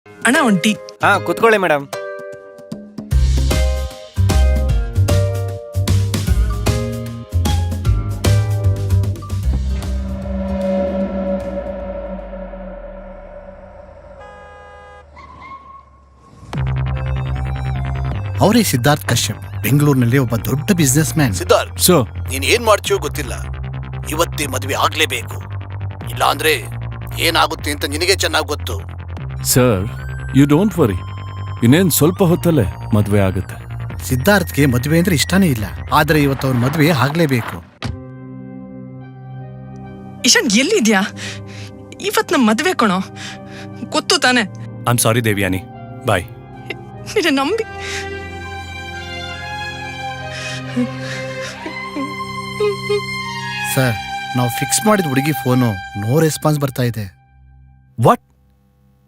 ಅಣ್ಣ ಒಂಟಿ. ಹಾ ಕೂತ್ಕೊಳ್ಳಿ ಮೇಡಮ್. ಅವರೇ ಸಿದ್ಧಾರ್ಥ್ ಕಶ್ಯಪ್, ಬೆಂಗಳೂರಿನಲ್ಲಿ ಒಬ್ಬ ದೊಡ್ಡ ಬಿಸ್ನೆಸ್ ಮ್ಯಾನ್. ಸಿದ್ಧಾರ್ಥ್, ನೀನ್ ಏನ್ ಮಾಡ್ತೀಯೋ ಗೊತ್ತಿಲ್ಲ, ಇವತ್ತೇ ಮದ್ವೆ ಆಗ್ಲೇಬೇಕು. ಇಲ್ಲ ಅಂದ್ರೆ ಏನಾಗುತ್ತೆ ಅಂತ ನಿನಗೆ ಚೆನ್ನಾಗಿ ಗೊತ್ತು. ಸರ್, ಯು ಡೋಂಟ್ ವರಿ, ಇನ್ನೇನ್ ಸ್ವಲ್ಪ ಹೊತ್ತಲ್ಲೇ ಮದ್ವೆ ಆಗುತ್ತೆ. ಸಿದ್ಧಾರ್ಥ್ಗೆ ಮದುವೆ ಅಂದ್ರೆ ಇಷ್ಟನೇ ಇಲ್ಲ, ಆದ್ರೆ ಇವತ್ತು ಅವ್ರ ಮದುವೆ ಆಗ್ಲೇಬೇಕು. ಇಶಾನ್ ಎಲ್ಲಿದ್ಯಾ? ಇವತ್ ನಮ್ ಮದ್ವೆ ಕಣೋ, ಗೊತ್ತು ತಾನೆ. ಐ ಆಮ್ ಸಾರಿ ದೇವ್ಯಾನಿ, ಬಾಯ್. ನಿನ್ನ ನಂಬಿ ಸರ್, ನಾವು ಫಿಕ್ಸ್ ಮಾಡಿದ ಹುಡುಗಿ ಫೋನು ನೋ ರೆಸ್ಪಾನ್ಸ್ ಬರ್ತಾ ಇದೆ. ವಾಟ್?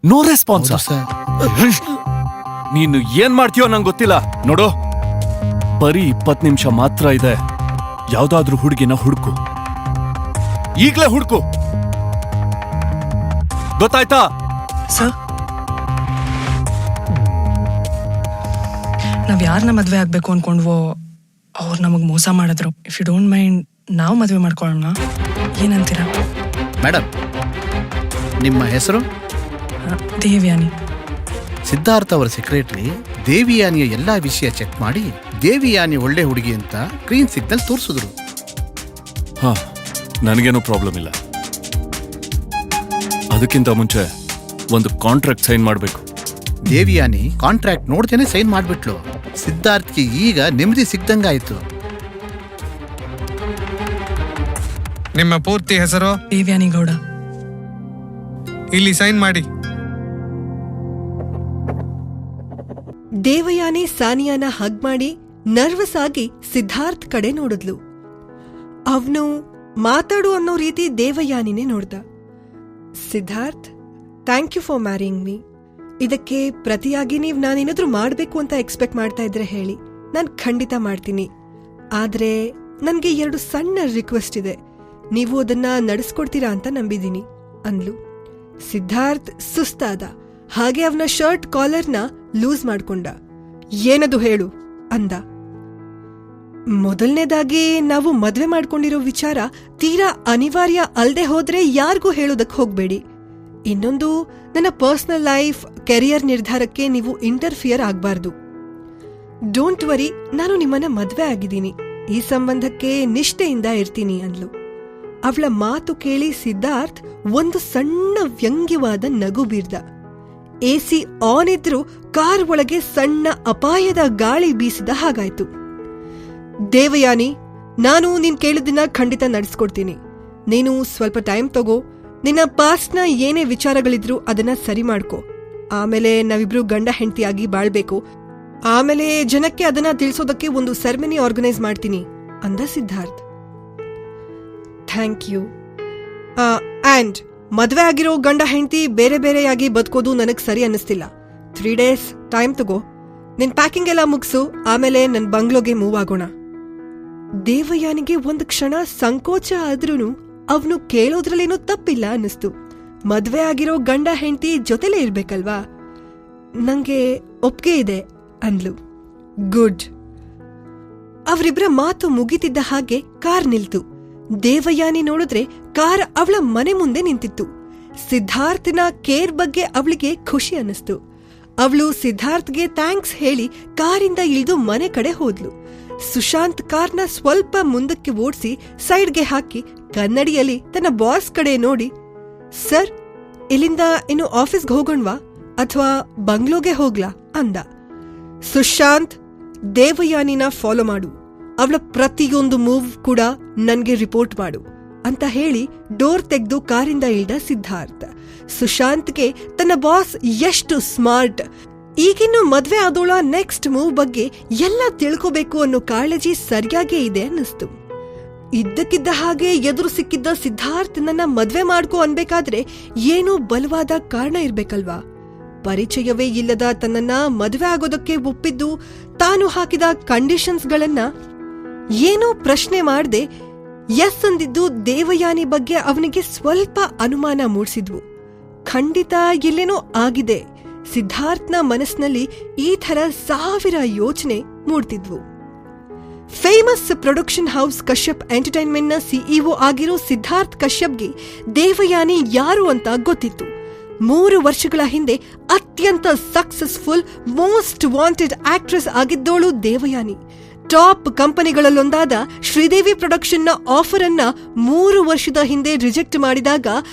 No response? ಸರ್, ನೀನು ಏನ್ ಮಾಡ್ತೀಯೋ ನಂಗೆ ಗೊತ್ತಿಲ್ಲ. ನೋಡು, ಬರೀ 20 ನಿಮಿಷ ಮಾತ್ರ ಇದೆ. ಯಾವ್ದಾದ್ರೂ ಹುಡುಗಿನ ಹುಡುಕು, ಈಗ್ಲೇ ಹುಡುಕು, ಗೊತ್ತಾಯ್ತಾ? ಸರ್, ನಾವ್ ಯಾರನ್ನ ಮದ್ವೆ ಆಗ್ಬೇಕು ಅನ್ಕೊಂಡ್ವೋ ಅವ್ರು ನಮಗ್ ಮೋಸ ಮಾಡಿದ್ರು. ಇಫ್ ಯು ಡೋಂಟ್ ಮೈಂಡ್, ನಾವು ಮದ್ವೆ ಮಾಡ್ಕೊಳ್ಳೋಣ, ಏನಂತೀರಾ? ಮೇಡಮ್, ನಿಮ್ಮ ಹೆಸರು? ದೇವ್ಯಾನಿ. ಸಿದ್ಧಾರ್ಥ್ ಅವರ ಸೆಕ್ರೆಟರಿ ದೇವಿಯಾನಿಯ ಎಲ್ಲಾ ವಿಷಯ ಚೆಕ್ ಮಾಡಿ ದೇವಿಯಾನಿ ಒಳ್ಳೆ ಹುಡುಗಿ ಅಂತ ಗ್ರೀನ್ ಸಿಗ್ನಲ್ ತೋರಿಸಿದ್ರು. ಹಾ, ನನಗೇನು ಪ್ರಾಬ್ಲಮ್ ಇಲ್ಲ. ಅದಕ್ಕಿಂತ ಮುಂಚೆ ಒಂದು ಕಾಂಟ್ರಾಕ್ಟ್ ಸೈನ್ ಮಾಡಬೇಕು. ದೇವಿಯಾನಿ ಕಾಂಟ್ರಾಕ್ಟ್ ನೋಡ್ದೇನೆ ಸೈನ್ ಮಾಡ್ಬಿಟ್ಲು. ಸಿದ್ಧಾರ್ಥ್ಗೆ ಈಗ ನೆಮ್ಮದಿ ಸಿಗ್ದಂಗಾಯ್ತು. ನಿಮ್ಮ ಪೂರ್ತಿ ಹೆಸರು? ದೇವ್ಯಾನಿ ಗೌಡ. ಇಲ್ಲಿ ಸೈನ್ ಮಾಡಿ. ದೇವಯಾನಿ ಸಾನಿಯಾನ ಹಗ್ ಮಾಡಿ ನರ್ವಸ್ ಆಗಿ ಸಿದ್ಧಾರ್ಥ್ ಕಡೆ ನೋಡಿದ್ಲು. ಅವನು ಮಾತಾಡು ಅನ್ನೋ ರೀತಿ ದೇವಯಾನಿನೇ ನೋಡ್ದ. Siddharth, thank you for marrying me. ಇದಕ್ಕೆ ಪ್ರತಿಯಾಗಿ ನೀವು ನಾನೇನಾದ್ರೂ ಮಾಡ್ಬೇಕು ಅಂತ ಎಕ್ಸ್ಪೆಕ್ಟ್ ಮಾಡ್ತಾ ಇದ್ರೆ ಹೇಳಿ, ನಾನು ಖಂಡಿತ ಮಾಡ್ತೀನಿ. ಆದ್ರೆ ನನ್ಗೆ 2 ಸಣ್ಣ ರಿಕ್ವೆಸ್ಟ್ ಇದೆ, ನೀವು ಅದನ್ನ ನಡೆಸ್ಕೊಡ್ತೀರಾ ಅಂತ ನಂಬಿದ್ದೀನಿ ಅಂದ್ಲು. ಸಿದ್ಧಾರ್ಥ್ ಸುಸ್ತಾದ, ಹಾಗೆ ಅವನ ಶರ್ಟ್ ಕಾಲರ್ನ ಲೂಸ್ ಮಾಡ್ಕೊಂಡ. ಏನದು ಹೇಳು ಅಂದ. ಮೊದಲನೇದಾಗಿ, ನಾವು ಮದ್ವೆ ಮಾಡ್ಕೊಂಡಿರೋ ವಿಚಾರ ತೀರಾ ಅನಿವಾರ್ಯ ಅಲ್ದೆ ಹೋದ್ರೆ ಯಾರಿಗೂ ಹೇಳೋದಕ್ಕೆ ಹೋಗ್ಬೇಡಿ. ಇನ್ನೊಂದು, ನನ್ನ ಪರ್ಸನಲ್ ಲೈಫ್, ಕೆರಿಯರ್ ನಿರ್ಧಾರಕ್ಕೆ ನೀವು ಇಂಟರ್ಫಿಯರ್ ಆಗ್ಬಾರ್ದು. ಡೋಂಟ್ ವರಿ, ನಾನು ನಿಮ್ಮನ್ನ ಮದ್ವೆ ಆಗಿದ್ದೀನಿ, ಈ ಸಂಬಂಧಕ್ಕೆ ನಿಷ್ಠೆಯಿಂದ ಇರ್ತೀನಿ ಅಂದ್ಲು. ಅವಳ ಮಾತು ಕೇಳಿ ಸಿದ್ಧಾರ್ಥ್ ಒಂದು ಸಣ್ಣ ವ್ಯಂಗ್ಯವಾದ ನಗು ಬೀರ್ದ. ಎಸಿ ಆನ್ ಇದ್ರೂ ಕಾರ್ ಒಳಗೆ ಸಣ್ಣ ಅಪಾಯದ ಗಾಳಿ ಬೀಸಿದ ಹಾಗಾಯ್ತು. ದೇವಯಾನಿ, ನಾನು ನೀನ್ ಕೇಳಿದ್ದನ್ನ ಖಂಡಿತ ನಡೆಸ್ಕೊಡ್ತೀನಿ. ನೀನು ಸ್ವಲ್ಪ ಟೈಮ್ ತಗೋ, ನಿನ್ನ ಪಾಸ್ಟ್ನ ಏನೇ ವಿಚಾರಗಳಿದ್ರು ಅದನ್ನ ಸರಿ ಮಾಡ್ಕೋ. ಆಮೇಲೆ ನಾವಿಬ್ರು ಗಂಡ ಹೆಂಡತಿಯಾಗಿ ಬಾಳ್ಬೇಕು. ಆಮೇಲೆ ಜನಕ್ಕೆ ಅದನ್ನ ತಿಳಿಸೋದಕ್ಕೆ ಒಂದು ಸೆರೆಮನಿ ಆರ್ಗನೈಸ್ ಮಾಡ್ತೀನಿ ಅಂದ ಸಿದ್ಧಾರ್ಥ್. Thank you. ಆ್ಯಂಡ್ ಮದ್ವೆ ಆಗಿರೋ ಗಂಡ ಹೆಂಡತಿ ಬೇರೆ ಬೇರೆಯಾಗಿ ಬದುಕೋದು ನನಗ್ ಸರಿ ಅನ್ನಿಸ್ತಿಲ್ಲ. 3 days ಟೈಮ್ ತಗೋ, ನಿನ್ ಪ್ಯಾಕಿಂಗ್ ಎಲ್ಲ ಮುಗಿಸು, ಆಮೇಲೆ ನನ್ ಬಂಗ್ಲೋಗೆ ಮೂವ್ ಆಗೋಣ. ದೇವಯಾನಿಗೆ ಒಂದು ಕ್ಷಣ ಸಂಕೋಚ ಆದ್ರೂನು ಅವನು ಕೇಳೋದ್ರಲ್ಲೇನೂ ತಪ್ಪಿಲ್ಲ ಅನ್ನಿಸ್ತು. ಮದ್ವೆ ಆಗಿರೋ ಗಂಡ ಹೆಂಡತಿ ಜೊತೆಲೇ ಇರ್ಬೇಕಲ್ವಾ? ನಂಗೆ ಒಪ್ಗೆ ಇದೆ ಅಂದ್ಲು. ಗುಡ್. ಅವರಿಬ್ರ ಮಾತು ಮುಗಿತಿದ್ದ ಹಾಗೆ ಕಾರ್ ನಿಲ್ತು. ದೇವಯಾನಿ ನೋಡಿದ್ರೆ ಕಾರ್ ಅವಳ ಮನೆ ಮುಂದೆ ನಿಂತಿತ್ತು. ಸಿದ್ಧಾರ್ಥನ ಕೇರ್ ಬಗ್ಗೆ ಅವಳಿಗೆ ಖುಷಿ ಅನ್ನಿಸ್ತು. ಅವಳು ಸಿದ್ಧಾರ್ಥ್ಗೆ ಥ್ಯಾಂಕ್ಸ್ ಹೇಳಿ ಕಾರಿಂದ ಇಳಿದು ಮನೆ ಕಡೆ ಹೋದ್ಲು. ಸುಶಾಂತ್ ಕಾರ್ನ ಸ್ವಲ್ಪ ಮುಂದಕ್ಕೆ ಓಡಿಸಿ ಸೈಡ್ಗೆ ಹಾಕಿ ಕನ್ನಡಿಯಲ್ಲಿ ತನ್ನ ಬಾಸ್ ಕಡೆ ನೋಡಿ, ಸರ್, ಇಲ್ಲಿಂದ ಇನ್ನು ಆಫೀಸ್ಗೆ ಹೋಗೋಣವಾ ಅಥವಾ ಬಂಗ್ಲೋಗೆ ಹೋಗ್ಲಾ ಅಂದ. ಸುಶಾಂತ್, ದೇವಯಾನಿನ ಫಾಲೋ ಮಾಡು, ಅವಳ ಪ್ರತಿಯೊಂದು ಮೂವ್ ಕೂಡ ನನ್ಗೆ ರಿಪೋರ್ಟ್ ಮಾಡು ಅಂತ ಹೇಳಿ ಡೋರ್ ತೆಗೆದು ಕಾರಿಂದ ಇಳ್ದ ಸಿದ್ಧಾರ್ಥ್. ಸುಶಾಂತ್ಗೆ ತನ್ನ ಬಾಸ್ ಎಷ್ಟು ಸ್ಮಾರ್ಟ್, ಈಗಿನ್ನು ಮದ್ವೆ ಆದೋಳ ನೆಕ್ಸ್ಟ್ ಮೂವ್ ಬಗ್ಗೆ ಎಲ್ಲ ತಿಳ್ಕೋಬೇಕು ಅನ್ನೋ ಕಾಳಜಿ ಸರಿಯಾಗೇ ಇದೆ ಅನ್ನಿಸ್ತು. ಇದ್ದಕ್ಕಿದ್ದ ಹಾಗೆ ಎದುರು ಸಿಕ್ಕಿದ್ದ ಸಿದ್ಧಾರ್ಥ್ ನನ್ನ ಮದ್ವೆ ಮಾಡ್ಕೋ ಅನ್ಬೇಕಾದ್ರೆ ಏನೋ ಬಲವಾದ ಕಾರಣ ಇರ್ಬೇಕಲ್ವಾ? ಪರಿಚಯವೇ ಇಲ್ಲದ ತನ್ನನ್ನ ಮದ್ವೆ ಆಗೋದಕ್ಕೆ ಒಪ್ಪಿದ್ದು, ತಾನು ಹಾಕಿದ ಕಂಡೀಷನ್ಸ್ಗಳನ್ನ ಏನೋ ಪ್ರಶ್ನೆ ಮಾಡದೆ ಎಸ್ ಅಂದಿದ್ದು ದೇವಯಾನಿ ಬಗ್ಗೆ ಅವನಿಗೆ ಸ್ವಲ್ಪ ಅನುಮಾನ ಮೂಡಿಸಿದ್ವು. ಖಂಡಿತ ಇಲ್ಲೇನೋ ಆಗಿದೆ, ಸಿದ್ಧಾರ್ಥ್ನ ಮನಸ್ಸಿನಲ್ಲಿ ಈ ಥರ 1000 ಯೋಚನೆ ಮೂಡ್ತಿದ್ವು. ಫೇಮಸ್ ಪ್ರೊಡಕ್ಷನ್ ಹೌಸ್ ಕಶ್ಯಪ್ ಎಂಟರ್ಟೈನ್ಮೆಂಟ್ನ ಸಿಇಒ ಆಗಿರೋ ಸಿದ್ಧಾರ್ಥ್ ಕಶ್ಯಪ್ಗೆ ದೇವಯಾನಿ ಯಾರು ಅಂತ ಗೊತ್ತಿತ್ತು. 3 ವರ್ಷಗಳ ಹಿಂದೆ ಅತ್ಯಂತ ಸಕ್ಸಸ್ಫುಲ್ ಮೋಸ್ಟ್ ವಾಂಟೆಡ್ ಆಕ್ಟ್ರೆಸ್ ಆಗಿದ್ದೋಳು ದೇವಯಾನಿ. ಟಾಪ್ ಕಂಪನಿಗಳಲ್ಲೊಂದಾದ ಶ್ರೀದೇವಿ ಪ್ರೊಡಕ್ಷನ್ನ ಆಫರ್ ಅನ್ನ 3 ವರ್ಷದ ಹಿಂದೆ ರಿಜೆಕ್ಟ್ ಮಾಡಿದಾಗ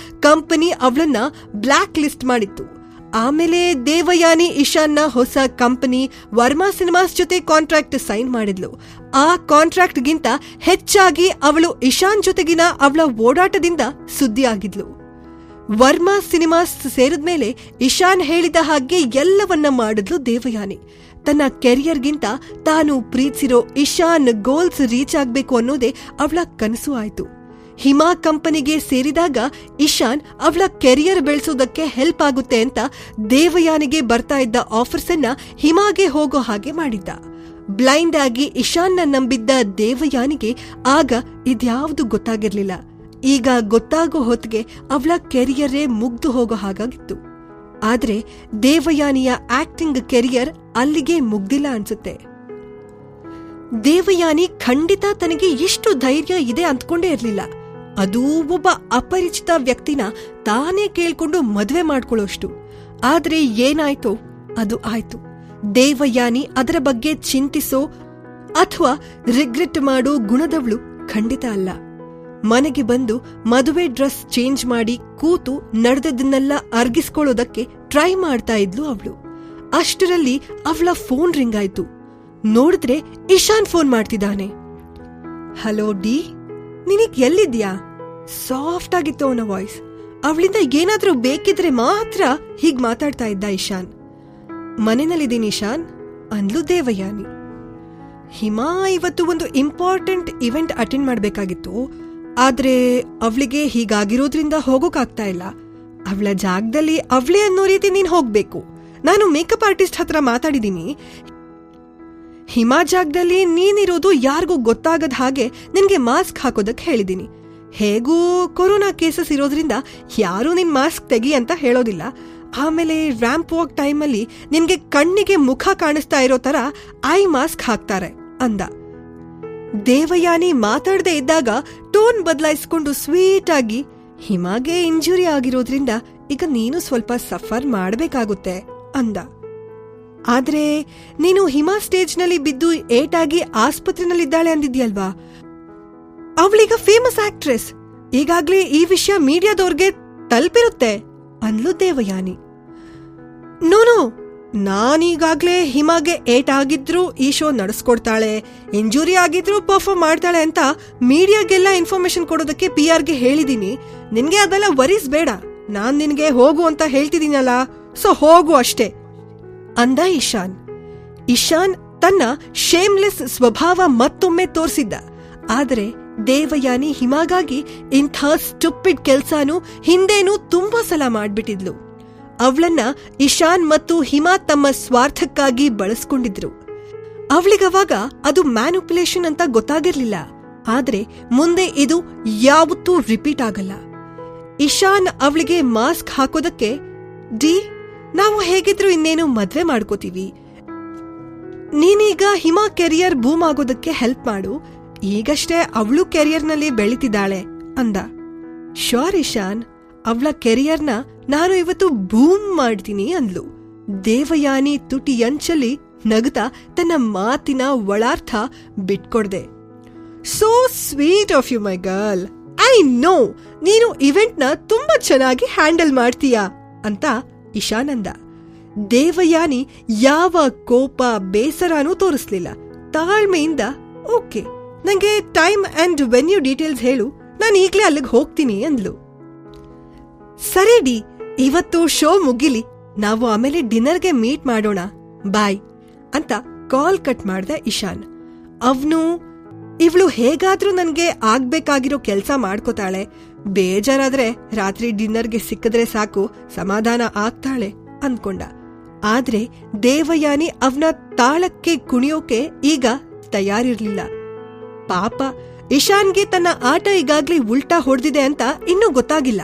ಕಂಪನಿ ಅವಳನ್ನ ಬ್ಲಾಕ್ ಲಿಸ್ಟ್ ಮಾಡಿತ್ತು. ಆಮೇಲೆ ದೇವಯಾನಿ ಇಶಾನ್ನ ಹೊಸ ಕಂಪನಿ ವರ್ಮಾ ಸಿನಿಮಾಸ್ ಜೊತೆ ಕಾಂಟ್ರಾಕ್ಟ್ ಸೈನ್ ಮಾಡಿದ್ಲು. ಆ ಕಾಂಟ್ರಾಕ್ಟ್ಗಿಂತ ಹೆಚ್ಚಾಗಿ ಅವಳು ಇಶಾನ್ ಜೊತೆಗಿನ ಅವಳ ಓಡಾಟದಿಂದ ಸುದ್ದಿಯಾಗಿದ್ಲು. ವರ್ಮಾ ಸಿನಿಮಾಸ್ ಸೇರಿದ್ಮೇಲೆ ಇಶಾನ್ ಹೇಳಿದ ಹಾಗೆ ಎಲ್ಲವನ್ನ ಮಾಡಿದ್ಲು ದೇವಯಾನಿ. ತನ್ನ ಕೆರಿಯರ್ಗಿಂತ ತಾನು ಪ್ರೀತಿಸಿರೋ ಇಶಾನ್ ಗೋಲ್ಸ್ ರೀಚ್ ಆಗ್ಬೇಕು ಅನ್ನೋದೇ ಅವಳ ಕನಸು ಆಯ್ತು. ಹಿಮಾ ಕಂಪನಿಗೆ ಸೇರಿದಾಗ ಇಶಾನ್ ಅವಳ ಕೆರಿಯರ್ ಬೆಳೆಸೋದಕ್ಕೆ ಹೆಲ್ಪ್ ಆಗುತ್ತೆ ಅಂತ ದೇವಯಾನಿಗೆ ಬರ್ತಾ ಇದ್ದ ಆಫರ್ಸ್ ಅನ್ನ ಹಿಮಾಗೆ ಹೋಗೋ ಹಾಗೆ ಮಾಡಿದ್ದ. ಬ್ಲೈಂಡ್ ಆಗಿ ಇಶಾನ್ನ ನಂಬಿದ್ದ ದೇವಯಾನಿಗೆ ಆಗ ಇದ್ಯಾವುದು ಗೊತ್ತಾಗಿರ್ಲಿಲ್ಲ. ಈಗ ಗೊತ್ತಾಗೋ ಹೊತ್ತಿಗೆ ಅವಳ ಕೆರಿಯರೇ ಮುಗ್ದು ಹೋಗೋ ಹಾಗಾಗಿತ್ತು. ಆದ್ರೆ ದೇವಯಾನಿಯ ಆಕ್ಟಿಂಗ್ ಕೆರಿಯರ್ ಅಲ್ಲಿಗೆ ಮುಗ್ದಿಲ್ಲ ಅನ್ಸುತ್ತೆ. ದೇವಯಾನಿ ಖಂಡಿತ ತನಗೆ ಎಷ್ಟು ಧೈರ್ಯ ಇದೆ ಅಂದ್ಕೊಂಡೇ ಇರ್ಲಿಲ್ಲ. ಅದೂ ಒಬ್ಬ ಅಪರಿಚಿತ ವ್ಯಕ್ತಿನ ತಾನೇ ಕೇಳ್ಕೊಂಡು ಮದ್ವೆ ಮಾಡ್ಕೊಳ್ಳೋಷ್ಟು. ಆದ್ರೆ ಏನಾಯ್ತೋ ಅದು ಆಯ್ತು. ದೇವಯಾನಿ ಅದರ ಬಗ್ಗೆ ಚಿಂತಿಸೋ ಅಥವಾ ರಿಗ್ರೆಟ್ ಮಾಡೋ ಗುಣದವಳು ಖಂಡಿತ ಅಲ್ಲ. ಮನೆಗೆ ಬಂದು ಮದುವೆ ಡ್ರೆಸ್ ಚೇಂಜ್ ಮಾಡಿ ಕೂತು ನಡೆದದನ್ನೆಲ್ಲ ಅರ್ಗಿಸ್ಕೊಳ್ಳೋದಕ್ಕೆ ಟ್ರೈ ಮಾಡ್ತಾ ಇದ್ಲು ಅವಳು. ಅಷ್ಟರಲ್ಲಿ ಅವಳ ಫೋನ್ ರಿಂಗ್ ಆಯ್ತು. ನೋಡಿದ್ರೆ ಇಶಾನ್ ಫೋನ್ ಮಾಡ್ತಿದ್ದಾನೆ. ಹಲೋ ಡಿ, ನಿನಗ್ ಎಲ್ಲಿದ್ಯಾ? ಸಾಫ್ಟ್ ಆಗಿತ್ತು ಅವನ ವಾಯ್ಸ್. ಅವಳಿಂದ ಏನಾದ್ರೂ ಬೇಕಿದ್ರೆ ಮಾತ್ರ ಹೀಗ್ ಮಾತಾಡ್ತಾ ಇದ್ದ ಇಶಾನ್. ಮನೆಯಲ್ಲಿದ್ದೀನಿ ಇಶಾನ್ ಅಂದ್ಲು ದೇವಯಾನಿ. ಹಿಮಾ ಇವತ್ತು ಒಂದು ಇಂಪಾರ್ಟೆಂಟ್ ಇವೆಂಟ್ ಅಟೆಂಡ್ ಮಾಡ್ಬೇಕಾಗಿತ್ತು. ಆದ್ರೆ ಅವಳಿಗೆ ಹೀಗಾಗಿರೋದ್ರಿಂದ ಹೋಗೋಕಾಗ್ತಾ ಇಲ್ಲ. ಅವಳ ಜಾಗದಲ್ಲಿ ಅವಳೇ ಅನ್ನೋ ರೀತಿ ನೀನ್ ಹೋಗ್ಬೇಕು. ನಾನು ಮೇಕಪ್ ಆರ್ಟಿಸ್ಟ್ ಹತ್ರ ಮಾತಾಡಿದೀನಿ. ಹಿಮಾ ಜಾಗದಲ್ಲಿ ನೀನಿರೋದು ಯಾರಿಗೂ ಗೊತ್ತಾಗದ ಹಾಗೆ ನಿನ್ಗೆ ಮಾಸ್ಕ್ ಹಾಕೋದಕ್ಕೆ ಹೇಳಿದೀನಿ. ಹೇಗೂ ಕೊರೋನಾ ಕೇಸಸ್ ಇರೋದ್ರಿಂದ ಯಾರೂ ನಿನ್ ಮಾಸ್ಕ್ ತೆಗಿ ಅಂತ ಹೇಳೋದಿಲ್ಲ. ಆಮೇಲೆ ರ್ಯಾಂಪ್ ವಾಕ್ ಟೈಮಲ್ಲಿ ನಿನ್ಗೆ ಕಣ್ಣಿಗೆ ಮುಖ ಕಾಣಿಸ್ತಾ ಇರೋ ತರ ಐ ಮಾಸ್ಕ್ ಹಾಕ್ತಾರೆ ಅಂದ. ದೇವಯಾನಿ ಮಾತಾಡದೆ ಇದ್ದಾಗ ಟೋನ್ ಬದಲಾಯಿಸ್ಕೊಂಡು ಸ್ವೀಟ್ ಆಗಿ, ಹಿಮಾಗೆ ಇಂಜುರಿ ಆಗಿರೋದ್ರಿಂದ ಈಗ ನೀನು ಸ್ವಲ್ಪ ಸಫರ್ ಮಾಡಬೇಕಾಗುತ್ತೆ ಅಂದ. ಆದ್ರೆ ನೀನು ಹಿಮಾ ಸ್ಟೇಜ್ನಲ್ಲಿ ಬಿದ್ದು ಏಟಾಗಿ ಆಸ್ಪತ್ರೆನಲ್ಲಿದ್ದಾಳೆ ಅಂದಿದ್ಯಲ್ವಾ? ಅವಳೀಗ ಫೇಮಸ್ ಆಕ್ಟ್ರೆಸ್. ಈಗಾಗ್ಲೇ ಈ ವಿಷಯ ಮೀಡಿಯಾದವ್ರಿಗೆ ತಲುಪಿರುತ್ತೆ ಅಂದ್ಲು ದೇವಯಾನಿ. ನೋನು, ನಾನೀಗಾಗ್ಲೇ ಹಿಮಾಗೆ ಏಟ್ ಆಗಿದ್ರು ಈ ಶೋ ನಡೆಸ್ಕೊಡ್ತಾಳೆ, ಇಂಜುರಿ ಆಗಿದ್ರು ಪರ್ಫಾರ್ಮ್ ಮಾಡ್ತಾಳೆ ಅಂತ ಮೀಡಿಯಾಗೆಲ್ಲ ಇನ್ಫಾರ್ಮೇಶನ್ ಕೊಡೋದಕ್ಕೆ PR ಗೆ ಹೇಳಿದೀನಿ. ನಿನ್ಗೆ ಅದೆಲ್ಲ ವರೀಸ್ ಬೇಡ. ನಾನ್ ನಿನ್ಗೆ ಹೋಗು ಅಂತ ಹೇಳ್ತಿದ್ದೀನಲ್ಲ, ಸೊ ಹೋಗು ಅಷ್ಟೇ ಅಂದ ಇಶಾನ್. ಇಶಾನ್ ತನ್ನ ಶೇಮ್ಲೆಸ್ ಸ್ವಭಾವ ಮತ್ತೊಮ್ಮೆ ತೋರಿಸಿದ್ದ. ಆದ್ರೆ ದೇವಯಾನಿ ಹಿಮಾಗಾಗಿ ಇಂಥ ಸ್ಟುಪಿಡ್ ಕೆಲ್ಸಾನು ಹಿಂದೇನೂ ತುಂಬಾ ಸಲ ಮಾಡ್ಬಿಟ್ಟಿದ್ಲು. ಅವಳನ್ನ ಇಶಾನ್ ಮತ್ತು ಹಿಮಾ ತಮ್ಮ ಸ್ವಾರ್ಥಕ್ಕಾಗಿ ಬಳಸ್ಕೊಂಡಿದ್ರು. ಅವಳಿಗವಾಗ ಅದು ಮ್ಯಾನಿಪ್ಯುಲೇಷನ್ ಅಂತ ಗೊತ್ತಾಗಿರ್ಲಿಲ್ಲ. ಆದ್ರೆ ಮುಂದೆ ಇದು ಯಾವತ್ತೂ ರಿಪೀಟ್ ಆಗಲ್ಲ. ಇಶಾನ್ ಅವಳಿಗೆ ಮಾಸ್ಕ್ ಹಾಕೋದಕ್ಕೆ, ಡಿ, ನಾವು ಹೇಗಿದ್ರು ಇನ್ನೇನು ಮದ್ವೆ ಮಾಡ್ಕೋತೀವಿ, ನೀನೀಗ ಹಿಮಾ ಕೆರಿಯರ್ ಬೂಮ್ ಆಗೋದಕ್ಕೆ ಹೆಲ್ಪ್ ಮಾಡು, ಈಗಷ್ಟೇ ಅವಳು ಕೆರಿಯರ್ನಲ್ಲಿ ಬೆಳೀತಿದ್ದಾಳೆ ಅಂದ. ಶ್ಯೂರ್ ಇಶಾನ್, ಅವಳ ಕೆರಿಯರ್ನ ನಾನು ಇವತ್ತು ಬೂಮ್ ಮಾಡ್ತೀನಿ ಅಂದ್ಲು. ದೇವಯಾನಿ ತುಟಿಯಂಚಲಿ ನಗುತ್ತಾ ತನ್ನ ಮಾತಿನ ಒಳಾರ್ಥ ಬಿಟ್ಕೊಡ್ದೆ. So sweet of you my girl. I know ನೀನು ಇವೆಂಟ್ನ ತುಂಬಾ ಚೆನ್ನಾಗಿ ಹ್ಯಾಂಡಲ್ ಮಾಡ್ತೀಯಾ ಅಂತ ಇಶಾನ್ ಅಂದ. ದೇವಯಾನಿ ಯಾವ ಕೋಪ ಬೇಸರನೂ ತೋರಿಸ್ಲಿಲ್ಲ. ತಾಳ್ಮೆಯಿಂದ, ಓಕೆ, ನಂಗೆ ಟೈಮ್ ಅಂಡ್ ವೆನ್ಯೂ ಡೀಟೇಲ್ಸ್ ಹೇಳು, ನಾನು ಈಗ್ಲೇ ಅಲ್ಲಿಗೆ ಹೋಗ್ತೀನಿ ಅಂದ್ಲು. ಸರಿ ಡಿ, ಇವತ್ತು ಶೋ ಮುಗಿಲಿ, ನಾವು ಆಮೇಲೆ ಡಿನ್ನರ್ಗೆ ಮೀಟ್ ಮಾಡೋಣ, ಬಾಯ್ ಅಂತ ಕಾಲ್ ಕಟ್ ಮಾಡ್ದೆ ಇಶಾನ್. ಅವನು, ಇವಳು ಹೇಗಾದ್ರೂ ನನ್ಗೆ ಆಗ್ಬೇಕಾಗಿರೋ ಕೆಲ್ಸ ಮಾಡ್ಕೋತಾಳೆ, ಬೇಜಾರಾದ್ರೆ ರಾತ್ರಿ ಡಿನ್ನರ್ಗೆ ಸಿಕ್ಕಿದ್ರೆ ಸಾಕು, ಸಮಾಧಾನ ಆಗ್ತಾಳೆ ಅನ್ಕೊಂಡ. ಆದ್ರೆ ದೇವಯಾನಿ ಅವನ ತಾಳಕ್ಕೆ ಕುಣಿಯೋಕೆ ಈಗ ತಯಾರಿರ್ಲಿಲ್ಲ. ಪಾಪ, ಇಶಾನ್ಗೆ ತನ್ನ ಆಟ ಈಗಾಗ್ಲೇ ಉಲ್ಟಾ ಹೊಡೆದಿದೆ ಅಂತ ಇನ್ನೂ ಗೊತ್ತಾಗಿಲ್ಲ.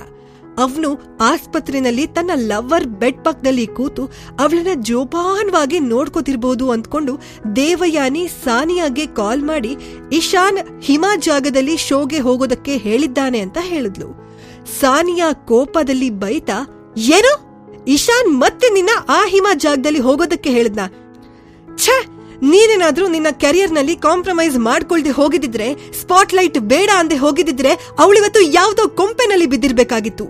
ಅವನು ಆಸ್ಪತ್ರೆನಲ್ಲಿ ತನ್ನ ಲವ್ವರ್ ಬೆಡ್ ಪಕ್ಕದಲ್ಲಿ ಕೂತು ಅವಳನ್ನ ಜೋಪಾನವಾಗಿ ನೋಡ್ಕೋತಿರ್ಬೋದು ಅಂದ್ಕೊಂಡು ದೇವಯಾನಿ ಸಾನಿಯಾಗೆ ಕಾಲ್ ಮಾಡಿ ಇಶಾನ್ ಹಿಮಾ ಜಾಗದಲ್ಲಿ ಶೋಗೆ ಹೋಗೋದಕ್ಕೆ ಹೇಳಿದ್ದಾನೆ ಅಂತ ಹೇಳಿದ್ಲು. ಸಾನಿಯಾ ಕೋಪದಲ್ಲಿ ಬೈತಾ, ಏನು ಇಶಾನ್ ಮತ್ತೆ ನಿನ್ನ ಆ ಹಿಮಾ ಜಾಗದಲ್ಲಿ ಹೋಗೋದಕ್ಕೆ ಹೇಳಿದ್ನ? ಛೇ, ನೀನೇನಾದ್ರೂ ನಿನ್ನ ಕೆರಿಯರ್ನಲ್ಲಿ ಕಾಂಪ್ರಮೈಸ್ ಮಾಡ್ಕೊಳ್ದೆ ಹೋಗಿದ್ರೆ, ಸ್ಪಾಟ್ಲೈಟ್ ಬೇಡ ಅಂದೆ ಹೋಗಿದ್ರೆ ಅವಳಿವತ್ತು ಯಾವ್ದೋ ಕೊಂಪೆನಲ್ಲಿ ಬಿದ್ದಿರ್ಬೇಕಾಗಿತ್ತು.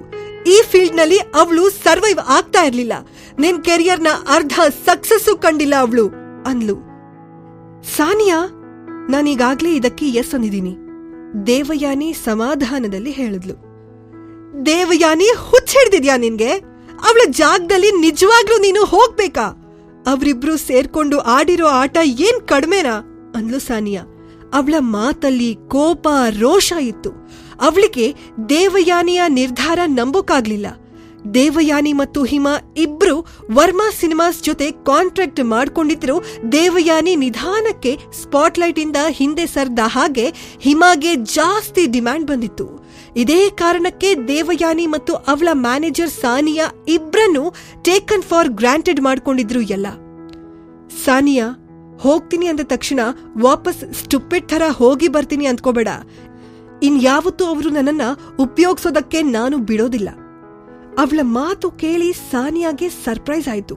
ಈ ಫೀಲ್ಡ್ ನಲ್ಲಿ ಅವಳು ಸರ್ವೈವ್ ಆಗ್ತಾ ಇರ್ಲಿಲ್ಲ. ನಿನ್ ಕೆರಿಯರ್ನ ಅರ್ಧ ಸಕ್ಸಸ್ಸು ಕಂಡಿಲ್ಲ ಅವಳು ಅಂದ್ಲು. ಸಾನಿಯಾ, ನಾನೀಗಾಗ್ಲೇ ಇದಕ್ಕೆ ಎಸ್ ಅಂದಿದ್ದೀನಿ, ದೇವಯಾನಿ ಸಮಾಧಾನದಲ್ಲಿ ಹೇಳಿದ್ಲು. ದೇವಯಾನಿ ಹುಚ್ಚಿಡ್ದಿದ್ಯಾ ನಿನ್ಗೆ? ಅವಳ ಜಾಗದಲ್ಲಿ ನಿಜವಾಗ್ಲೂ ನೀನು ಹೋಗ್ಬೇಕಾ? ಅವರಿಬ್ರು ಸೇರ್ಕೊಂಡು ಆಡಿರೋ ಆಟ ಏನ್ ಕಡಿಮೆನಾ ಅಂದ್ಲು ಸಾನಿಯಾ. ಅವಳ ಮಾತಲ್ಲಿ ಕೋಪ, ರೋಷ ಇತ್ತು. ಅವಳಿಗೆ ದೇವಯಾನಿಯ ನಿರ್ಧಾರ ನಂಬೋಕಾಗ್ಲಿಲ್ಲ. ದೇವಯಾನಿ ಮತ್ತು ಹಿಮಾ ಇಬ್ರು ವರ್ಮಾ ಸಿನಿಮಾಸ್ ಜೊತೆ ಕಾಂಟ್ರಾಕ್ಟ್ ಮಾಡ್ಕೊಂಡಿದ್ರು. ದೇವಯಾನಿ ನಿಧಾನಕ್ಕೆ ಸ್ಪಾಟ್ಲೈಟ್ ಇಂದ ಹಿಂದೆ ಸರ್ದ ಹಾಗೆ ಹಿಮಾಗೆ ಜಾಸ್ತಿ ಡಿಮ್ಯಾಂಡ್ ಬಂದಿತ್ತು. ಇದೇ ಕಾರಣಕ್ಕೆ ದೇವಯಾನಿ ಮತ್ತು ಅವಳ ಮ್ಯಾನೇಜರ್ ಸಾನಿಯಾ ಇಬ್ರನ್ನು ಟೇಕನ್ ಫಾರ್ ಗ್ರಾಂಟೆಡ್ ಮಾಡ್ಕೊಂಡಿದ್ರು ಎಲ್ಲ. ಸಾನಿಯಾ, ಹೋಗ್ತೀನಿ ಅಂದ ತಕ್ಷಣ ವಾಪಸ್ ಸ್ಟುಪಿಡ್ ಥರ ಹೋಗಿ ಬರ್ತೀನಿ ಅಂದ್ಕೋಬೇಡ. ಇನ್ಯಾವತ್ತೂ ಅವರು ನನ್ನನ್ನ ಉಪಯೋಗಿಸೋದಕ್ಕೆ ನಾನು ಬಿಡೋದಿಲ್ಲ. ಅವಳ ಮಾತು ಕೇಳಿ ಸಾನಿಯಾಗೆ ಸರ್ಪ್ರೈಸ್ ಆಯ್ತು.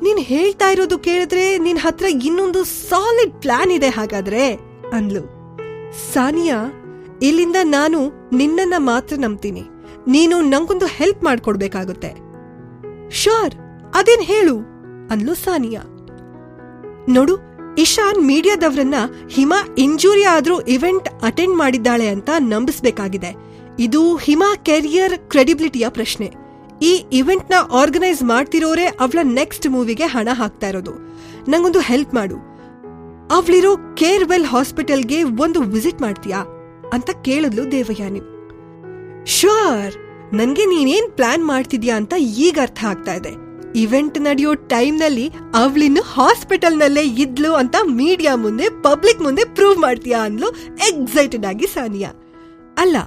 ನೀನ್ ಹೇಳ್ತಾ ಇರೋದು ಕೇಳಿದ್ರೆ ನಿನ್ ಹತ್ರ ಇನ್ನೊಂದು ಸಾಲಿಡ್ ಪ್ಲಾನ್ ಇದೆ ಹಾಗಾದ್ರೆ ಅಂದ್ಲು. ಸಾನಿಯಾ, ಇಲ್ಲಿಂದ ನಾನು ನಿನ್ನನ್ನ ಮಾತ್ರ ನಂಬ್ತೀನಿ. ನೀನು ನಂಗೊಂದು ಹೆಲ್ಪ್ ಮಾಡ್ಕೊಡ್ಬೇಕಾಗುತ್ತೆ. ಶೋರ್, ಅದೇನ್ ಹೇಳು ಅಂದ್ಲು ಸಾನಿಯಾ. ನೋಡು, ಇಶಾನ್ ಮೀಡಿಯಾದವ್ರನ್ನ ಹಿಮಾ ಇಂಜುರಿ ಆದ್ರೂ ಇವೆಂಟ್ ಅಟೆಂಡ್ ಮಾಡಿದ್ದಾಳೆ ಅಂತ ನಂಬಿಸ್ಬೇಕಾಗಿದೆ. ಇದು ಹಿಮಾ ಕೆರಿಯರ್ ಕ್ರೆಡಿಬಿಲಿಟಿಯ ಪ್ರಶ್ನೆ. ಈ ಇವೆಂಟ್ ನ ಆರ್ಗನೈಸ್ ಮಾಡ್ತಿರೋರೇ ಅವಳ ನೆಕ್ಸ್ಟ್ ಮೂವಿಗೆ ಹಣ ಹಾಕ್ತಾ ಇರೋದು. ನಂಗೊಂದು ಹೆಲ್ಪ್ ಮಾಡು. ಅವಳಿರೋ ಕೇರ್ವೆಲ್ ಹಾಸ್ಪಿಟಲ್ಗೆ ಒಂದು ವಿಸಿಟ್ ಮಾಡ್ತೀಯಾ ಅಂತ ಕೇಳಿದ್ಲು ದೇವಯಾನಿ. ಶ್ಯೂರ್, ನನ್ಗೆ ನೀನೇನ್ ಪ್ಲಾನ್ ಮಾಡ್ತಿದ್ಯಾ ಅಂತ ಈಗ ಅರ್ಥ ಆಗ್ತಾ ಇದೆ. ಇವೆಂಟ್ ನಡೆಯೋ ಟೈಮ್ನಲ್ಲಿ ಅವಳಿನ್ನು ಹಾಸ್ಪಿಟಲ್ನಲ್ಲೇ ಇದ್ಲು ಅಂತ ಮೀಡಿಯಾ ಮುಂದೆ, ಪಬ್ಲಿಕ್ ಮುಂದೆ ಪ್ರೂವ್ ಮಾಡ್ತೀಯಾ ಅಂದ್ಲು ಎಕ್ಸೈಟೆಡ್ ಆಗಿ ಸಾನಿಯಾ. ಅಲ್ಲ,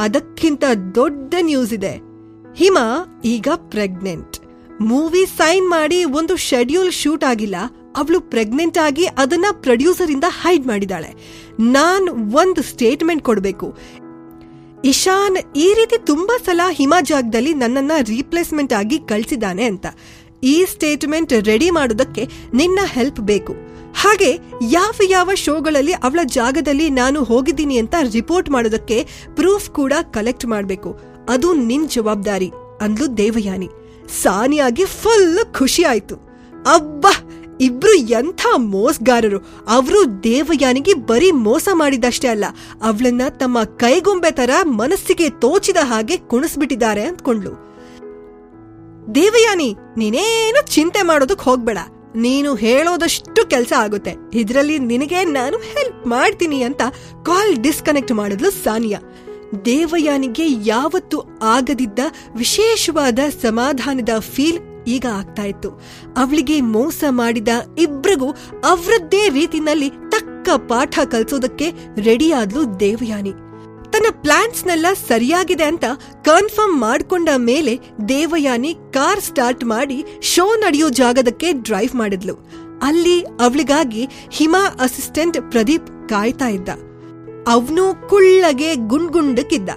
ಅದಕ್ಕಿಂತ ದೊಡ್ಡ ನ್ಯೂಸ್ ಇದೆ. ಹಿಮಾ ಈಗ ಪ್ರೆಗ್ನೆಂಟ್. ಮೂವಿ ಸೈನ್ ಮಾಡಿ ಒಂದು ಶೆಡ್ಯೂಲ್ ಶೂಟ್ ಆಗಿಲ್ಲ. ಅವಳು ಪ್ರೆಗ್ನೆಂಟ್ ಆಗಿ ಅದನ್ನ ಪ್ರೊಡ್ಯೂಸರ್ ಇಂದ ಹೈಡ್ ಮಾಡಿದಾಳೆ. ನಾನ್ ಒಂದು ಸ್ಟೇಟ್ಮೆಂಟ್ ಕೊಡ್ಬೇಕು. ಇಶಾನ್ ಈ ರೀತಿ ತುಂಬಾ ಸಲ ಹಿಮಾ ಜಾಗದಲ್ಲಿ ನನ್ನನ್ನ ರೀಪ್ಲೇಸ್ಮೆಂಟ್ ಆಗಿ ಕಳ್ಸಿದ್ದಾನೆ ಅಂತ. ಈ ಸ್ಟೇಟ್ಮೆಂಟ್ ರೆಡಿ ಮಾಡೋದಕ್ಕೆ ನಿನ್ನ ಹೆಲ್ಪ್ ಬೇಕು. ಹಾಗೆ ಯಾವ ಯಾವ ಶೋಗಳಲ್ಲಿ ಅವಳ ಜಾಗದಲ್ಲಿ ನಾನು ಹೋಗಿದ್ದೀನಿ ಅಂತ ರಿಪೋರ್ಟ್ ಮಾಡೋದಕ್ಕೆ ಪ್ರೂಫ್ ಕೂಡ ಕಲೆಕ್ಟ್ ಮಾಡಬೇಕು. ಅದು ನಿನ್ ಜವಾಬ್ದಾರಿ ಅಂದ್ಲು ದೇವಯಾನಿ. ಸಾನಿಯಾಗಿ ಫುಲ್ ಖುಷಿ ಆಯ್ತು. ಅಬ್ಬಾ, ಇಬ್ರು ಎಂಥ ಮೋಸಗಾರರು. ಅವರು ದೇವಯಾನಿಗೆ ಬರೀ ಮೋಸ ಮಾಡಿದಷ್ಟೇ ಅಲ್ಲ, ಅವಳನ್ನ ತಮ್ಮ ಕೈಗೊಂಬೆ ತರ ಮನಸ್ಸಿಗೆ ತೋಚಿದ ಹಾಗೆ ಕುಣಿಸ್ಬಿಟ್ಟಿದ್ದಾರೆ ಅಂದ್ಕೊಂಡ್ಲು. ದೇವಯಾನಿ, ನೀನೇನು ಚಿಂತೆ ಮಾಡೋದಕ್ ಹೋಗ್ಬೇಡ. ನೀನು ಹೇಳೋದಷ್ಟು ಕೆಲಸ ಆಗುತ್ತೆ. ಇದ್ರಲ್ಲಿ ನಿನಗೆ ನಾನು ಹೆಲ್ಪ್ ಮಾಡ್ತೀನಿ ಅಂತ ಕಾಲ್ ಡಿಸ್ಕನೆಕ್ಟ್ ಮಾಡಿದ್ಲು ಸಾನಿಯಾ. ದೇವಯಾನಿಗೆ ಯಾವತ್ತೂ ಆಗದಿದ್ದ ವಿಶೇಷವಾದ ಸಮಾಧಾನದ ಫೀಲ್ ಈಗ ಆಗ್ತಾ ಇತ್ತು. ಅವಳಿಗೆ ಮೋಸ ಮಾಡಿದ ಇಬ್ರಿಗೂ ಅವರದ್ದೇ ರೀತಿನಲ್ಲಿ ತಕ್ಕ ಪಾಠ ಕಲಿಸೋದಕ್ಕೆ ರೆಡಿಯಾದ್ಲು ದೇವಯಾನಿ. ತನ್ನ ಪ್ಲಾನ್ಸ್ನೆಲ್ಲ ಸರಿಯಾಗಿದೆ ಅಂತ ಕನ್ಫರ್ಮ್ ಮಾಡ್ಕೊಂಡ ಮೇಲೆ ದೇವಯಾನಿ ಕಾರ್ ಸ್ಟಾರ್ಟ್ ಮಾಡಿ ಶೋ ನಡೆಯೋ ಜಾಗದಕ್ಕೆ ಡ್ರೈವ್ ಮಾಡಿದ್ಲು. ಅಲ್ಲಿ ಅವಳಿಗಾಗಿ ಹಿಮಾ ಅಸಿಸ್ಟೆಂಟ್ ಪ್ರದೀಪ್ ಕಾಯ್ತಾ ಇದ್ದ. ಅವನು ಕುಳ್ಳಗೆ ಗುಂಡ್ಗುಂಡಕ್ಕಿದ್ದ.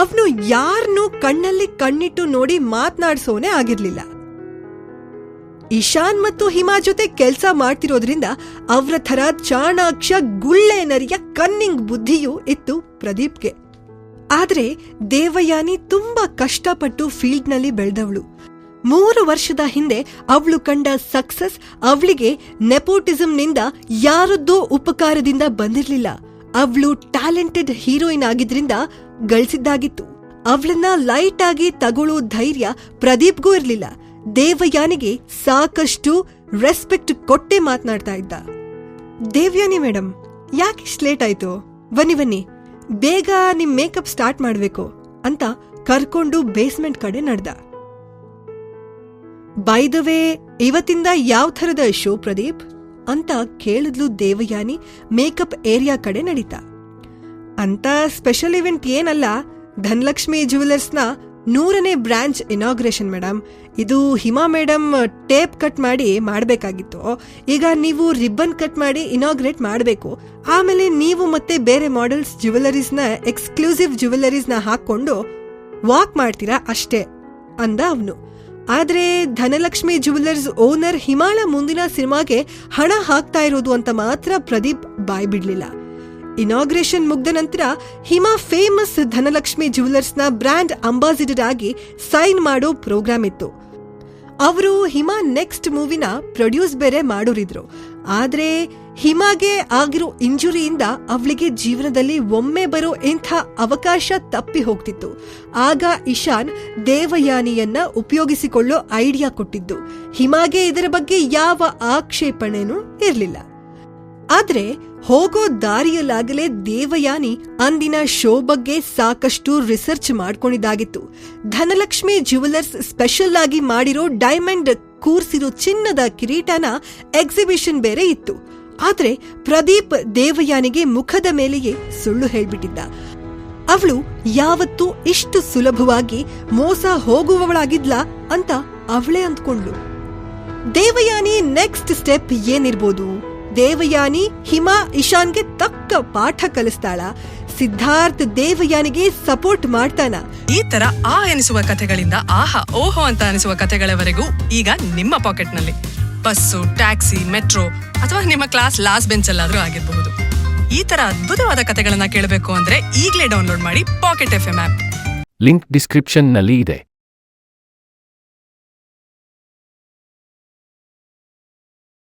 ಅವನು ಯಾರನ್ನೂ ಕಣ್ಣಲ್ಲಿ ಕಣ್ಣಿಟ್ಟು ನೋಡಿ ಮಾತ್ನಾಡ್ಸೋನೆ ಆಗಿರ್ಲಿಲ್ಲ. ಇಶಾನ್ ಮತ್ತು ಹಿಮಾ ಜೊತೆ ಕೆಲ್ಸ ಮಾಡ್ತಿರೋದ್ರಿಂದ ಅವ್ರ ಥರ ಚಾಣಾಕ್ಷ ಗುಳ್ಳೆ ನರಿಯ ಕನ್ನಿಂಗ್ ಬುದ್ಧಿಯೂ ಇತ್ತು ಪ್ರದೀಪ್ಗೆ. ಆದ್ರೆ ದೇವಯಾನಿ ತುಂಬಾ ಕಷ್ಟಪಟ್ಟು ಫೀಲ್ಡ್ನಲ್ಲಿ ಬೆಳೆದವಳು. 3 ವರ್ಷದ ಹಿಂದೆ ಅವಳು ಕಂಡ ಸಕ್ಸಸ್ ಅವಳಿಗೆ ನೆಪೋಟಿಸಂನಿಂದ ಯಾರದ್ದೋ ಉಪಕಾರದಿಂದ ಬಂದಿರ್ಲಿಲ್ಲ. ಅವಳು ಟ್ಯಾಲೆಂಟೆಡ್ ಹೀರೋಯಿನ್ ಆಗಿದ್ರಿಂದ ಗಳಿಸಿದ್ದಾಗಿತ್ತು. ಅವಳನ್ನ ಲೈಟ್ ಆಗಿ ತಗೊಳ್ಳೋ ಧೈರ್ಯ ಪ್ರದೀಪ್ಗೂ ಇರ್ಲಿಲ್ಲ. ದೇವಯಾನಿಗೆ ಸಾಕಷ್ಟು ರೆಸ್ಪೆಕ್ಟ್ ಕೊಟ್ಟೆ ಮಾತನಾಡ್ತಾ ಇದ್ದ. ದೇವಯಾನಿ ಮೇಡಮ್, ಯಾಕೆ ಇಷ್ಟು ಲೇಟ್ ಆಯ್ತು? ಬನ್ನಿ, ಬೇಗ ನಿಮ್ ಮೇಕಪ್ ಸ್ಟಾರ್ಟ್ ಮಾಡ್ಬೇಕು ಅಂತ ಕರ್ಕೊಂಡು ಬೇಸ್ಮೆಂಟ್ ಕಡೆ ನಡೆದ. ಬೈ ದ ವೇ, ಇವತ್ತಿಂದ ಯಾವ ಥರದ ಶೋ ಪ್ರದೀಪ್ ಅಂತ ಕೇಳಿದ್ಲು ದೇವಯಾನಿ ಮೇಕಪ್ ಏರಿಯಾ ಕಡೆ ನಡೀತಾ. ಅಂತ ಸ್ಪೆಷಲ್ ಇವೆಂಟ್ ಏನಲ್ಲ, ಧನಲಕ್ಷ್ಮಿ ಜ್ಯುವೆಲರ್ಸ್ನ 100ನೇ ಬ್ರಾಂಚ್ ಇನಾಗ್ರೇಷನ್ ಮೇಡಮ್. ಇದು ಹಿಮಾ ಮೇಡಮ್ ಟೇಪ್ ಕಟ್ ಮಾಡಿ ಮಾಡಬೇಕಾಗಿತ್ತು. ಈಗ ನೀವು ರಿಬ್ಬನ್ ಕಟ್ ಮಾಡಿ ಇನಾಗ್ರೇಟ್ ಮಾಡಬೇಕು. ಆಮೇಲೆ ನೀವು ಮತ್ತೆ ಬೇರೆ ಮಾಡೆಲ್ಸ್ ಜ್ಯುವೆಲರೀಸ್ನ ಎಕ್ಸ್ಕ್ಲೂಸಿವ್ ಜ್ಯುವೆಲರೀಸ್ನ ಹಾಕೊಂಡು ವಾಕ್ ಮಾಡ್ತೀರಾ ಅಷ್ಟೇ ಅಂದ ಅವನು. ಆದ್ರೆ ಧನಲಕ್ಷ್ಮಿ ಜ್ಯುವೆಲರ್ಸ್ ಓನರ್ ಹಿಮಾಳ ಮುಂದಿನ ಸಿನಿಮಾಗೆ ಹಣ ಹಾಕ್ತಾ ಇರೋದು ಅಂತ ಮಾತ್ರ ಪ್ರದೀಪ್ ಬಾಯ್ ಬಿಡ್ಲಿಲ್ಲ. ಇನಾಗ್ರೇಷನ್ ಮುಗ್ದ ನಂತರ ಹಿಮಾ ಫೇಮಸ್ ಧನಲಕ್ಷ್ಮಿ ಜ್ಯುವೆಲರ್ಸ್ನ ಬ್ರ್ಯಾಂಡ್ ಅಂಬಾಸಿಡರ್ ಆಗಿ ಸೈನ್ ಮಾಡೋ ಪ್ರೋಗ್ರಾಮ್ ಇತ್ತು. ಅವರು ಹಿಮಾ ನೆಕ್ಸ್ಟ್ ಮೂವಿನ ಪ್ರೊಡ್ಯೂಸ್ ಬೇರೆ ಮಾಡೋರಿದ್ರು. ಆದ್ರೆ ಹಿಮಾಗೆ ಆಗಿರೋ ಇಂಜುರಿಯಿಂದ ಅವಳಿಗೆ ಜೀವನದಲ್ಲಿ ಒಮ್ಮೆ ಬರೋ ಇಂಥ ಅವಕಾಶ ತಪ್ಪಿ ಹೋಗ್ತಿತ್ತು. ಆಗ ಇಶಾನ್ ದೇವಯಾನಿಯನ್ನ ಉಪಯೋಗಿಸಿಕೊಳ್ಳೋ ಐಡಿಯಾ ಕೊಟ್ಟಿದ್ದು. ಹಿಮಾಗೆ ಇದರ ಬಗ್ಗೆ ಯಾವ ಆಕ್ಷೇಪಣೆನೂ ಇರಲಿಲ್ಲ. ಆದ್ರೆ ಹೋಗೋ ದಾರಿಯಲ್ಲಾಗಲೇ ದೇವಯಾನಿ ಅಂದಿನ ಶೋ ಬಗ್ಗೆ ಸಾಕಷ್ಟು ರಿಸರ್ಚ್ ಮಾಡ್ಕೊಂಡಿದ್ದಾಗಿತ್ತು. ಧನಲಕ್ಷ್ಮಿ ಜ್ಯುವೆಲರ್ಸ್ ಸ್ಪೆಷಲ್ ಆಗಿ ಮಾಡಿರೋ ಡೈಮಂಡ್ ಕೂರ್ಸಿರೋ ಚಿನ್ನದ ಕಿರೀಟನ ಎಕ್ಸಿಬಿಷನ್ ಬೇರೆ ಇತ್ತು. ಆದ್ರೆ ಪ್ರದೀಪ್ ದೇವಯಾನಿಗೆ ಮುಖದ ಮೇಲೆಯೇ ಸುಳ್ಳು ಹೇಳ್ಬಿಟ್ಟಿದ್ದ. ಅವಳು ಯಾವತ್ತೂ ಇಷ್ಟು ಸುಲಭವಾಗಿ ಮೋಸ ಹೋಗುವವಳಾಗಿದ್ಲಾ ಅಂತ ಅವಳೇ ಅಂದ್ಕೊಂಡ್ಲು. ದೇವಯಾನಿ ನೆಕ್ಸ್ಟ್ ಸ್ಟೆಪ್ ಏನಿರ್ಬೋದು? ದೇವಯಾನಿ ಹಿಮಾ ಇಶಾನ್ಗೆ ತಕ್ಕ ಪಾಠ ಕಲಿಸ್ತಾಳ? ಸಿದ್ಧಾರ್ಥ್ ದೇವಯಾನಿಗೆ ಸಪೋರ್ಟ್ ಮಾಡ್ತಾನ? ಈ ತರ ಆ ಎನಿಸುವ ಕಥೆಗಳಿಂದ ಆಹಾ ಓಹೋ ಅಂತ ಅನಿಸುವ ಕಥೆಗಳವರೆಗೂ ಈಗ ನಿಮ್ಮ ಪಾಕೆಟ್ನಲ್ಲಿ. ಬಸ್ಸು, ಟ್ಯಾಕ್ಸಿ, ಮೆಟ್ರೋ ಅಥವಾ ನಿಮ್ಮ ಕ್ಲಾಸ್ ಲಾಸ್ಟ್ ಬೆಂಚ್ ಅಲ್ಲಾದ್ರೂ ಆಗಿರಬಹುದು. ಈ ತರ ಅದ್ಭುತವಾದ ಕಥೆಗಳನ್ನ ಕೇಳಬೇಕು ಅಂದ್ರೆ ಈಗಲೇ ಡೌನ್ಲೋಡ್ ಮಾಡಿ ಪಾಕೆಟ್ FM ಆಪ್. ಲಿಂಕ್ ಡಿಸ್ಕ್ರಿಪ್ಷನ್ನಲ್ಲಿ ಇದೆ.